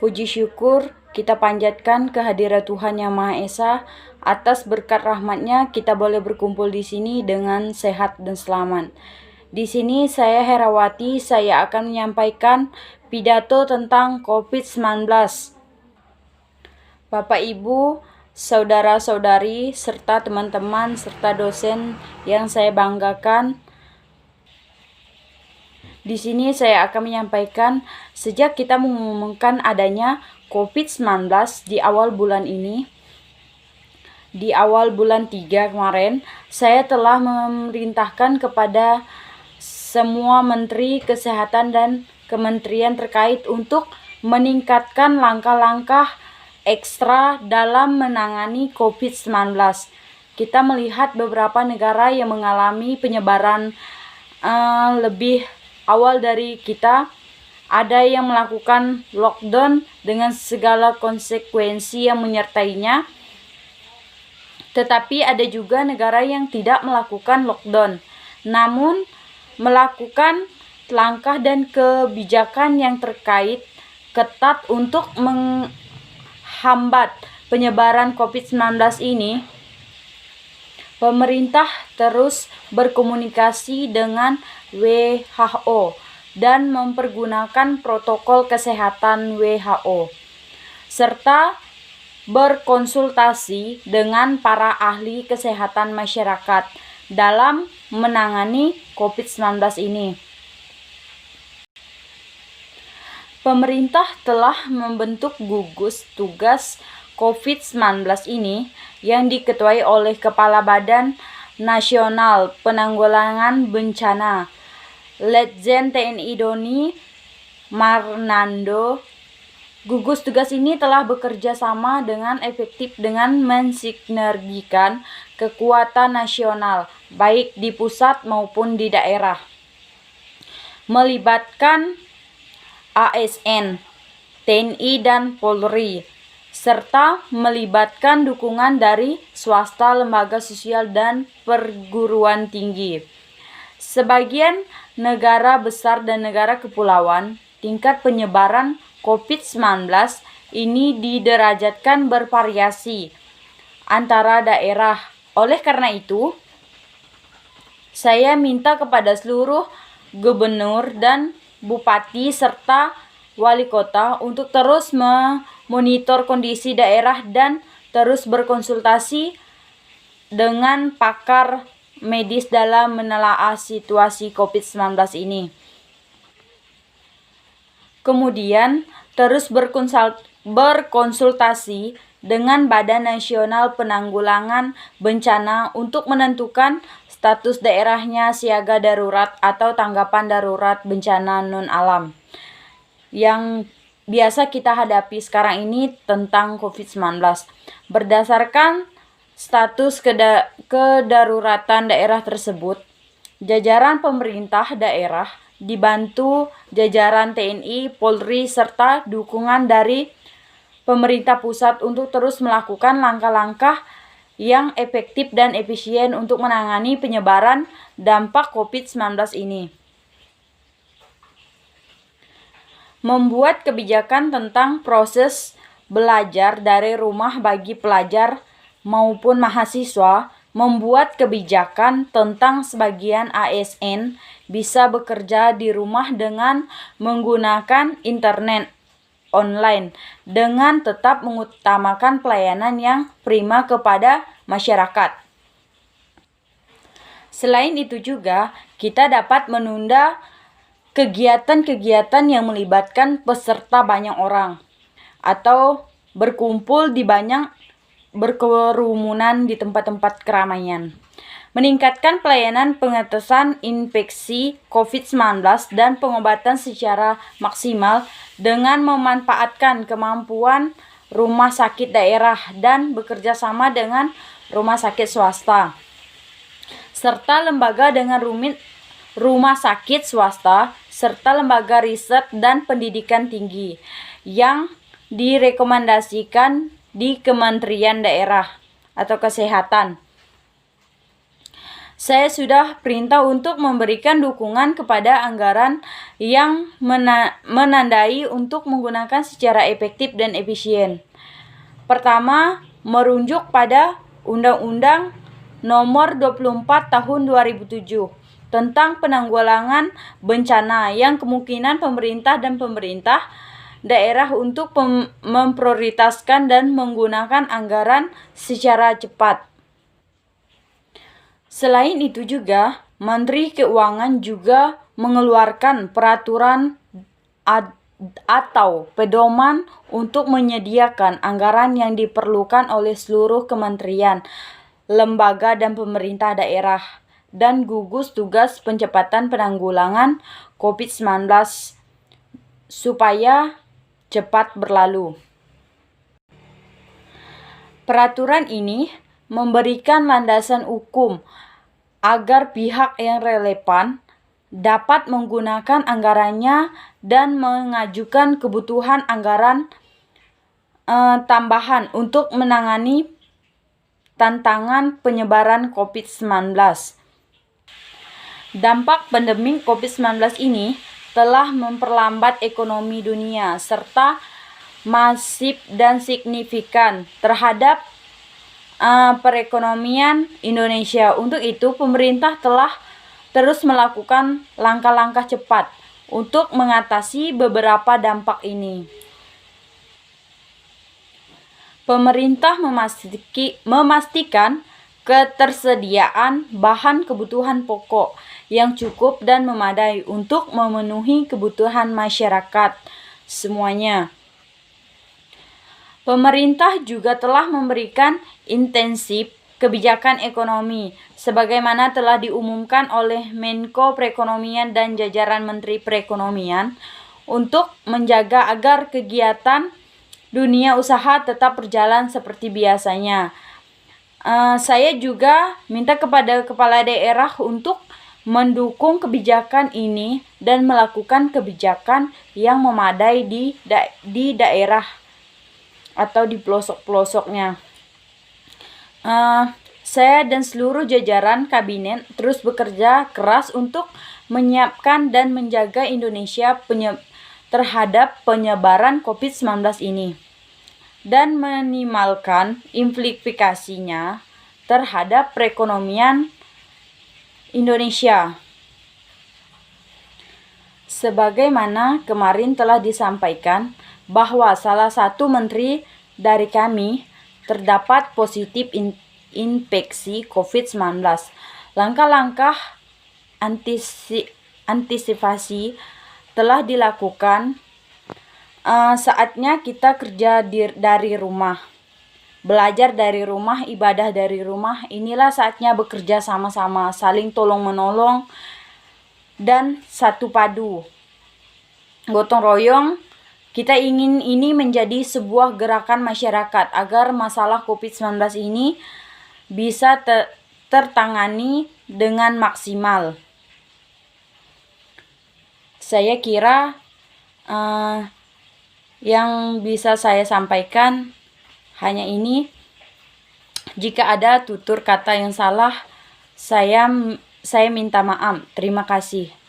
Puji syukur kita panjatkan kehadirat Tuhan Yang Maha Esa. Atas berkat rahmat-Nya kita boleh berkumpul di sini dengan sehat dan selamat. Di sini saya Herawati, saya akan menyampaikan pidato tentang COVID-19. Bapak Ibu, saudara-saudari, serta teman-teman, serta dosen yang saya banggakan, di sini saya akan menyampaikan sejak kita mengumumkan adanya COVID-19 di awal bulan ini, di awal bulan 3 kemarin, saya telah memerintahkan kepada semua Menteri Kesehatan dan Kementerian terkait untuk meningkatkan langkah-langkah ekstra dalam menangani COVID-19. Kita melihat beberapa negara yang mengalami penyebaran lebih awal dari kita. Ada yang melakukan lockdown dengan segala konsekuensi yang menyertainya. Tetapi ada juga negara yang tidak melakukan lockdown, namun melakukan langkah dan kebijakan yang terkait ketat untuk menghambat penyebaran COVID-19 ini. Pemerintah terus berkomunikasi dengan WHO dan mempergunakan protokol kesehatan WHO, serta berkonsultasi dengan para ahli kesehatan masyarakat dalam menangani COVID-19 ini. Pemerintah telah membentuk gugus tugas COVID-19 ini yang diketuai oleh Kepala Badan Nasional Penanggulangan Bencana, Letjen TNI Doni Marnando. Gugus tugas ini telah bekerja sama dengan efektif dengan mensinergikan kekuatan nasional, baik di pusat maupun di daerah, melibatkan ASN, TNI dan Polri, serta melibatkan dukungan dari swasta, lembaga sosial, dan perguruan tinggi. Sebagian negara besar dan negara kepulauan, tingkat penyebaran COVID-19 ini diderajatkan bervariasi antara daerah. Oleh karena itu, saya minta kepada seluruh gubernur dan bupati serta wali kota untuk terus memonitor kondisi daerah dan terus berkonsultasi dengan pakar medis dalam menelaah situasi COVID-19 ini. Kemudian terus berkonsultasi dengan Badan Nasional Penanggulangan Bencana untuk menentukan status daerahnya siaga darurat atau tanggapan darurat bencana non-alam yang biasa kita hadapi sekarang ini tentang COVID-19. Berdasarkan status kedaruratan daerah tersebut, jajaran pemerintah daerah dibantu jajaran TNI, Polri, serta dukungan dari pemerintah pusat untuk terus melakukan langkah-langkah yang efektif dan efisien untuk menangani penyebaran dampak COVID-19 ini. Membuat kebijakan tentang proses belajar dari rumah bagi pelajar maupun mahasiswa, membuat kebijakan tentang sebagian ASN bisa bekerja di rumah dengan menggunakan internet online dengan tetap mengutamakan pelayanan yang prima kepada masyarakat. Selain itu juga, kita dapat menunda kegiatan-kegiatan yang melibatkan peserta banyak orang atau berkumpul di berkerumunan di tempat-tempat keramaian. Meningkatkan pelayanan pengetasan infeksi COVID-19 dan pengobatan secara maksimal dengan memanfaatkan kemampuan rumah sakit daerah dan bekerja sama dengan rumah sakit swasta, serta lembaga dengan rumah sakit swasta, serta lembaga riset dan pendidikan tinggi yang direkomendasikan di Kementerian Daerah atau Kesehatan. Saya sudah perintah untuk memberikan dukungan kepada anggaran yang menandai untuk menggunakan secara efektif dan efisien. Pertama, merujuk pada Undang-Undang Nomor 24 Tahun 2007 tentang penanggulangan bencana yang kemungkinan pemerintah daerah untuk memprioritaskan dan menggunakan anggaran secara cepat. Selain itu juga, Menteri Keuangan juga mengeluarkan peraturan atau pedoman untuk menyediakan anggaran yang diperlukan oleh seluruh kementerian, lembaga dan pemerintah daerah, dan gugus tugas percepatan penanggulangan COVID-19 supaya cepat berlalu. Peraturan ini memberikan landasan hukum agar pihak yang relevan dapat menggunakan anggarannya dan mengajukan kebutuhan anggaran tambahan untuk menangani tantangan penyebaran COVID-19. Dampak pandemi COVID-19 ini telah memperlambat ekonomi dunia serta masif dan signifikan terhadap perekonomian Indonesia. Untuk itu, pemerintah telah terus melakukan langkah-langkah cepat untuk mengatasi beberapa dampak ini. Pemerintah memastikan ketersediaan bahan kebutuhan pokok yang cukup dan memadai untuk memenuhi kebutuhan masyarakat semuanya. Pemerintah juga telah memberikan intensif kebijakan ekonomi, sebagaimana telah diumumkan oleh Menko Perekonomian dan jajaran Menteri Perekonomian, untuk menjaga agar kegiatan dunia usaha tetap berjalan seperti biasanya. Saya juga minta kepada kepala daerah untuk mendukung kebijakan ini dan melakukan kebijakan yang memadai di daerah atau di pelosok-pelosoknya. Saya dan seluruh jajaran kabinet terus bekerja keras untuk menyiapkan dan menjaga Indonesia terhadap penyebaran COVID-19 ini dan minimalkan implikasinya terhadap perekonomian Indonesia. Sebagaimana kemarin telah disampaikan bahwa salah satu menteri dari kami terdapat positif infeksi COVID-19. Langkah-langkah antisipasi telah dilakukan. Saatnya kita kerja dari rumah, belajar dari rumah, ibadah dari rumah. Inilah saatnya bekerja sama-sama, saling tolong-menolong, dan satu padu. Gotong royong, kita ingin ini menjadi sebuah gerakan masyarakat agar masalah COVID-19 ini bisa tertangani dengan maksimal. Saya kira yang bisa saya sampaikan hanya ini. Jika ada tutur kata yang salah, saya minta maaf. Terima kasih.